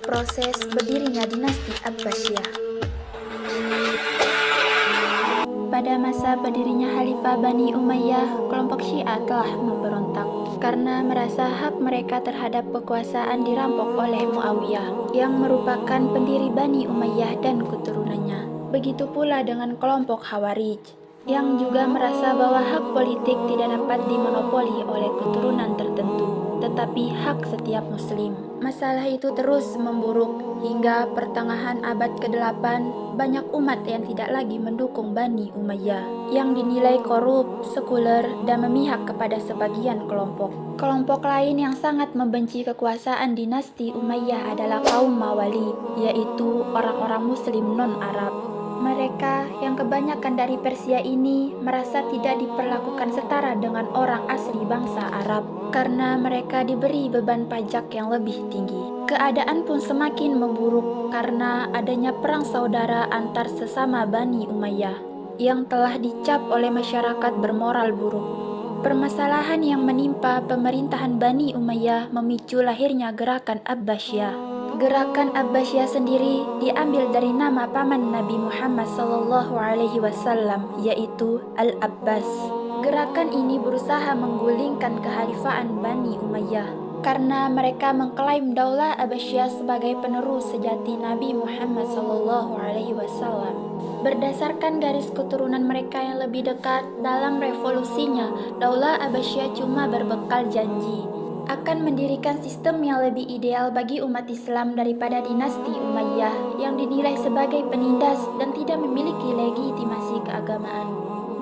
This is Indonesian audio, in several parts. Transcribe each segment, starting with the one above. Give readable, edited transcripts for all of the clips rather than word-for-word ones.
proses berdirinya dinasti Abbasiyah. Pada masa berdirinya Khalifah Bani Umayyah, kelompok Syiah telah memberontak karena merasa hak mereka terhadap kekuasaan dirampok oleh Muawiyah yang merupakan pendiri Bani Umayyah dan keturunannya. Begitu pula dengan kelompok Khawarij yang juga merasa bahwa hak politik tidak dapat dimonopoli oleh keturunan tertentu, tetapi hak setiap muslim. Masalah itu terus memburuk hingga pertengahan abad ke-8, banyak umat yang tidak lagi mendukung Bani Umayyah yang dinilai korup, sekuler, dan memihak kepada sebagian kelompok. Kelompok lain yang sangat membenci kekuasaan dinasti Umayyah adalah kaum Mawali, yaitu orang-orang muslim non-Arab. Mereka yang kebanyakan dari Persia ini merasa tidak diperlakukan setara dengan orang asli bangsa Arab karena mereka diberi beban pajak yang lebih tinggi. Keadaan pun semakin memburuk karena adanya perang saudara antar sesama Bani Umayyah yang telah dicap oleh masyarakat bermoral buruk. Permasalahan yang menimpa pemerintahan Bani Umayyah memicu lahirnya gerakan Abbasiyah. Gerakan Abbasiyah sendiri diambil dari nama paman Nabi Muhammad SAW, yaitu Al-Abbas. Gerakan ini berusaha menggulingkan kekhalifahan Bani Umayyah karena mereka mengklaim Daulah Abbasiyah sebagai penerus sejati Nabi Muhammad SAW. Berdasarkan garis keturunan mereka yang lebih dekat dalam revolusinya, Daulah Abbasiyah cuma berbekal janji akan mendirikan sistem yang lebih ideal bagi umat Islam daripada dinasti Umayyah yang dinilai sebagai penindas dan tidak memiliki legitimasi keagamaan.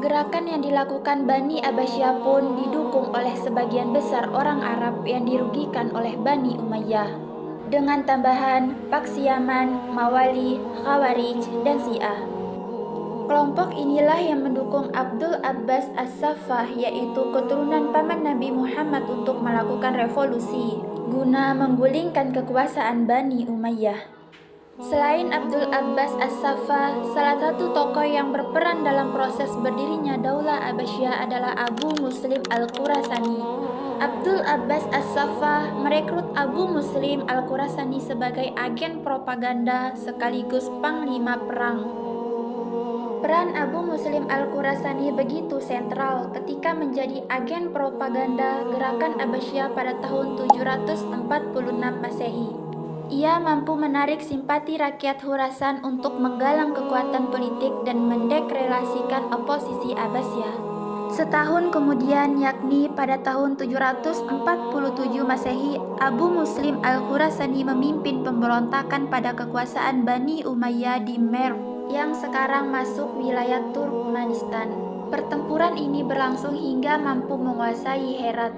Gerakan yang dilakukan Bani Abbasiyah pun didukung oleh sebagian besar orang Arab yang dirugikan oleh Bani Umayyah, dengan tambahan Paksi Yaman, Mawali, Khawarij, dan Syiah. Kelompok inilah yang mendukung Abdul Abbas As-Saffah, yaitu keturunan paman Nabi Muhammad, untuk melakukan revolusi guna menggulingkan kekuasaan Bani Umayyah. Selain Abdul Abbas As-Saffah, salah satu tokoh yang berperan dalam proses berdirinya Daulah Abbasiyah adalah Abu Muslim Al-Khurasani. Abdul Abbas As-Saffah merekrut Abu Muslim Al-Khurasani sebagai agen propaganda sekaligus panglima perang. Peran Abu Muslim Al-Khurasani begitu sentral ketika menjadi agen propaganda gerakan Abbasiyah pada tahun 746 Masehi. Ia mampu menarik simpati rakyat Khurasan untuk menggalang kekuatan politik dan mendeklarasikan oposisi Abbasiyah. Setahun kemudian, yakni pada tahun 747 Masehi, Abu Muslim Al-Khurasani memimpin pemberontakan pada kekuasaan Bani Umayyah di Merv yang sekarang masuk wilayah Turkmenistan. Pertempuran ini berlangsung hingga mampu menguasai Herat.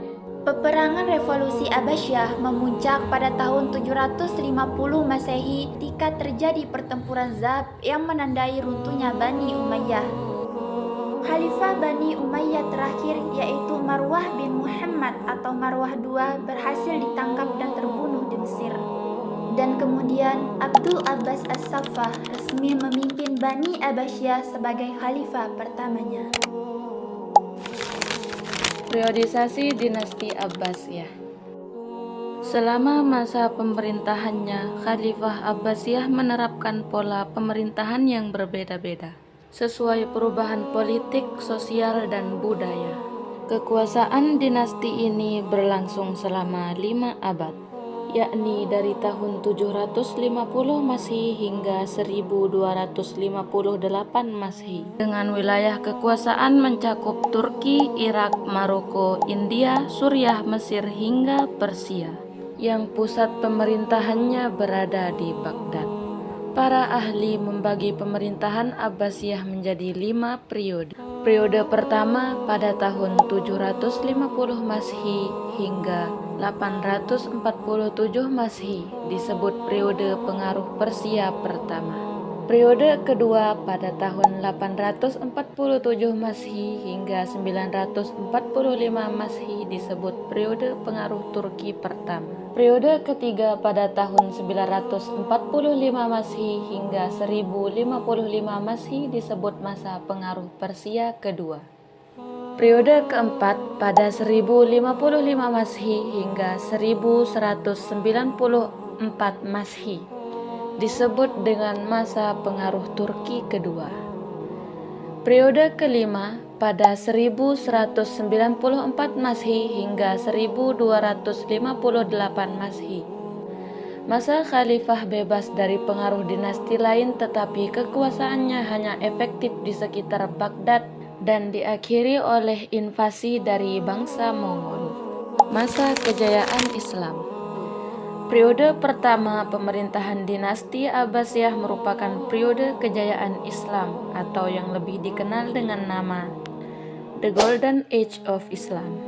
Peperangan revolusi Abbasiyah memuncak pada tahun 750 Masehi ketika terjadi pertempuran Zab yang menandai runtuhnya Bani Umayyah. Khalifah Bani Umayyah terakhir, yaitu Marwah bin Muhammad atau Marwah II, berhasil ditangkap dan terbunuh di Mesir. Dan kemudian Abdul Abbas As-Saffah resmi memimpin Bani Abbasiyah sebagai khalifah pertamanya. Periodisasi dinasti Abbasiyah. Selama masa pemerintahannya, Khalifah Abbasiyah menerapkan pola pemerintahan yang berbeda-beda sesuai perubahan politik, sosial, dan budaya. Kekuasaan dinasti ini berlangsung selama 5 abad, yakni dari tahun 750 Masehi hingga 1258 Masehi, dengan wilayah kekuasaan mencakup Turki, Irak, Maroko, India, Suriah, Mesir, hingga Persia, yang pusat pemerintahannya berada di Baghdad. Para ahli membagi pemerintahan Abbasiyah menjadi 5 periode. Periode pertama pada tahun 750 Masehi hingga 847 Masehi disebut periode pengaruh Persia pertama. Periode kedua pada tahun 847 Masehi hingga 945 Masehi disebut periode pengaruh Turki pertama. Periode ketiga pada tahun 945 Masehi hingga 1055 Masehi disebut masa pengaruh Persia kedua. Periode keempat pada 1055 Masehi hingga 1190 4 Masehi, disebut dengan masa pengaruh Turki kedua. Periode kelima pada 1194 Masehi hingga 1258 Masehi. Masa khalifah bebas dari pengaruh dinasti lain, tetapi kekuasaannya hanya efektif di sekitar Baghdad dan diakhiri oleh invasi dari bangsa Mongol. Masa kejayaan Islam. Periode pertama pemerintahan dinasti Abbasiyah merupakan periode kejayaan Islam atau yang lebih dikenal dengan nama The Golden Age of Islam.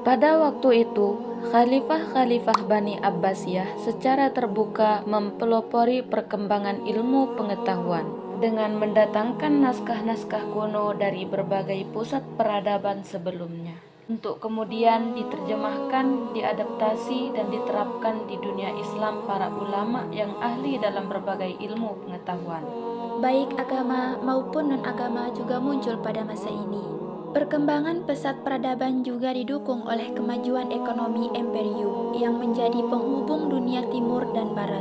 Pada waktu itu, khalifah-khalifah Bani Abbasiyah secara terbuka mempelopori perkembangan ilmu pengetahuan dengan mendatangkan naskah-naskah kuno dari berbagai pusat peradaban sebelumnya, untuk kemudian diterjemahkan, diadaptasi, dan diterapkan di dunia Islam para ulama yang ahli dalam berbagai ilmu pengetahuan. Baik agama maupun non-agama juga muncul pada masa ini. Perkembangan pesat peradaban juga didukung oleh kemajuan ekonomi imperium yang menjadi penghubung dunia timur dan barat.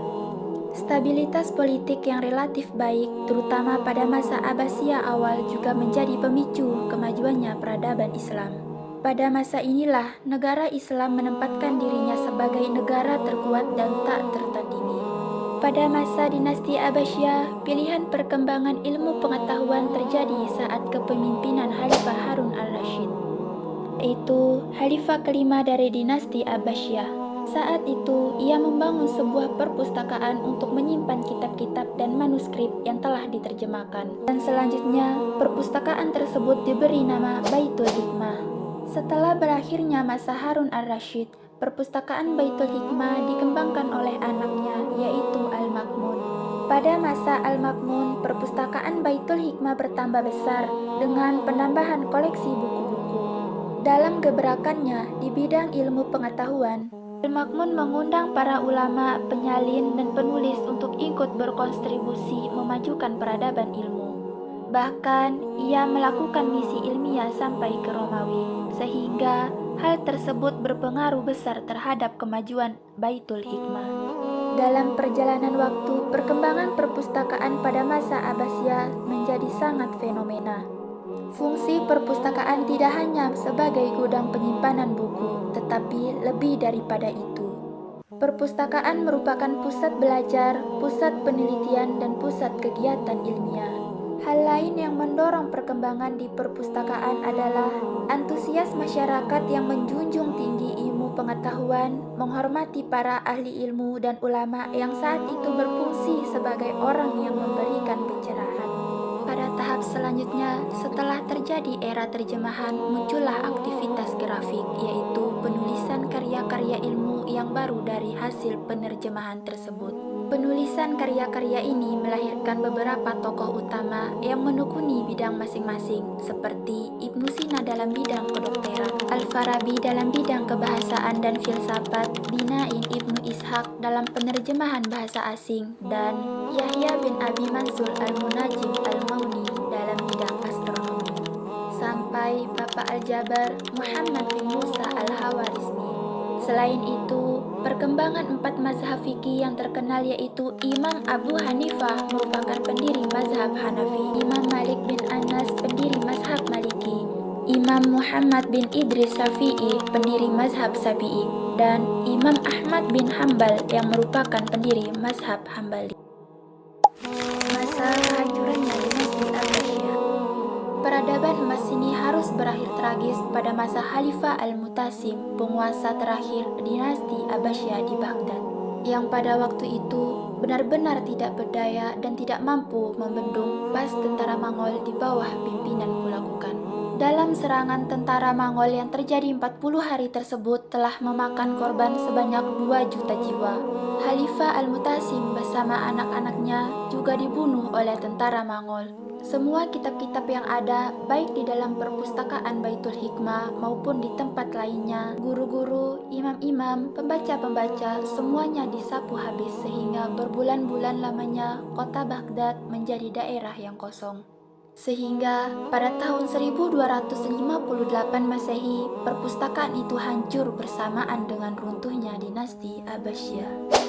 Stabilitas politik yang relatif baik, terutama pada masa Abbasiyah awal, juga menjadi pemicu kemajuannya peradaban Islam. Pada masa inilah negara Islam menempatkan dirinya sebagai negara terkuat dan tak tertandingi. Pada masa dinasti Abbasiyah, pilihan perkembangan ilmu pengetahuan terjadi saat kepemimpinan Khalifah Harun al-Rashid, yaitu Khalifah kelima dari dinasti Abbasiyah. Saat itu, ia membangun sebuah perpustakaan untuk menyimpan kitab-kitab dan manuskrip yang telah diterjemahkan. Dan selanjutnya, perpustakaan tersebut diberi nama Baitul Hikmah. Setelah berakhirnya masa Harun al-Rashid, perpustakaan Baitul Hikmah dikembangkan oleh anaknya, yaitu Al-Ma'mun. Pada masa Al-Ma'mun, perpustakaan Baitul Hikmah bertambah besar dengan penambahan koleksi buku-buku. Dalam gebrakannya di bidang ilmu pengetahuan, Al-Ma'mun mengundang para ulama, penyalin, dan penulis untuk ikut berkontribusi memajukan peradaban ilmu. Bahkan, ia melakukan misi ilmiah sampai ke Romawi, sehingga hal tersebut berpengaruh besar terhadap kemajuan Baitul Hikmah. Dalam perjalanan waktu, perkembangan perpustakaan pada masa Abbasiyah menjadi sangat fenomena. Fungsi perpustakaan tidak hanya sebagai gudang penyimpanan buku, tetapi lebih daripada itu. Perpustakaan merupakan pusat belajar, pusat penelitian, dan pusat kegiatan ilmiah. Hal lain yang mendorong perkembangan di perpustakaan adalah antusias masyarakat yang menjunjung tinggi ilmu pengetahuan, menghormati para ahli ilmu dan ulama yang saat itu berfungsi sebagai orang yang memberikan pencerahan. Pada tahap selanjutnya, setelah terjadi era terjemahan, muncullah aktivitas grafik, yaitu penulisan karya-karya ilmu yang baru dari hasil penerjemahan tersebut. Penulisan karya-karya ini melahirkan beberapa tokoh utama yang menekuni bidang masing-masing, seperti Ibnu Sina dalam bidang kedokteran, Al-Farabi dalam bidang kebahasaan dan filsafat, Binain Ibnu Ishaq dalam penerjemahan bahasa asing, dan Yahya bin Abi Mansur Al-Munajim Al-Mauni dalam bidang astronomi, sampai Bapak Al-Jabar Muhammad bin Musa Al-Hawarizmi. Selain itu, perkembangan 4 mazhab fikih yang terkenal yaitu Imam Abu Hanifah merupakan pendiri mazhab Hanafi, Imam Malik bin Anas pendiri mazhab Maliki, Imam Muhammad bin Idris Syafi'i pendiri mazhab Syafi'i, dan Imam Ahmad bin Hambal yang merupakan pendiri mazhab Hambali. Masa kehancurannya dinasti Abbasiyah. Peradaban emas ini harus berakhir tragis pada masa Khalifah Al-Mutasim, penguasa terakhir dinasti Abbasiyah di Baghdad, yang pada waktu itu benar-benar tidak berdaya dan tidak mampu membendung pas tentara Mongol di bawah pimpinan Hulagukan. Dalam serangan tentara Mongol yang terjadi 40 hari tersebut telah memakan korban sebanyak 2 juta jiwa. Khalifah Al-Mutasim bersama anak-anaknya juga dibunuh oleh tentara Mongol. Semua kitab-kitab yang ada, baik di dalam perpustakaan Baitul Hikmah maupun di tempat lainnya, guru-guru, imam-imam, pembaca-pembaca, semuanya disapu habis sehingga berbulan-bulan lamanya kota Baghdad menjadi daerah yang kosong. Sehingga pada tahun 1258 Masehi, perpustakaan itu hancur bersamaan dengan runtuhnya dinasti Abbasiyah.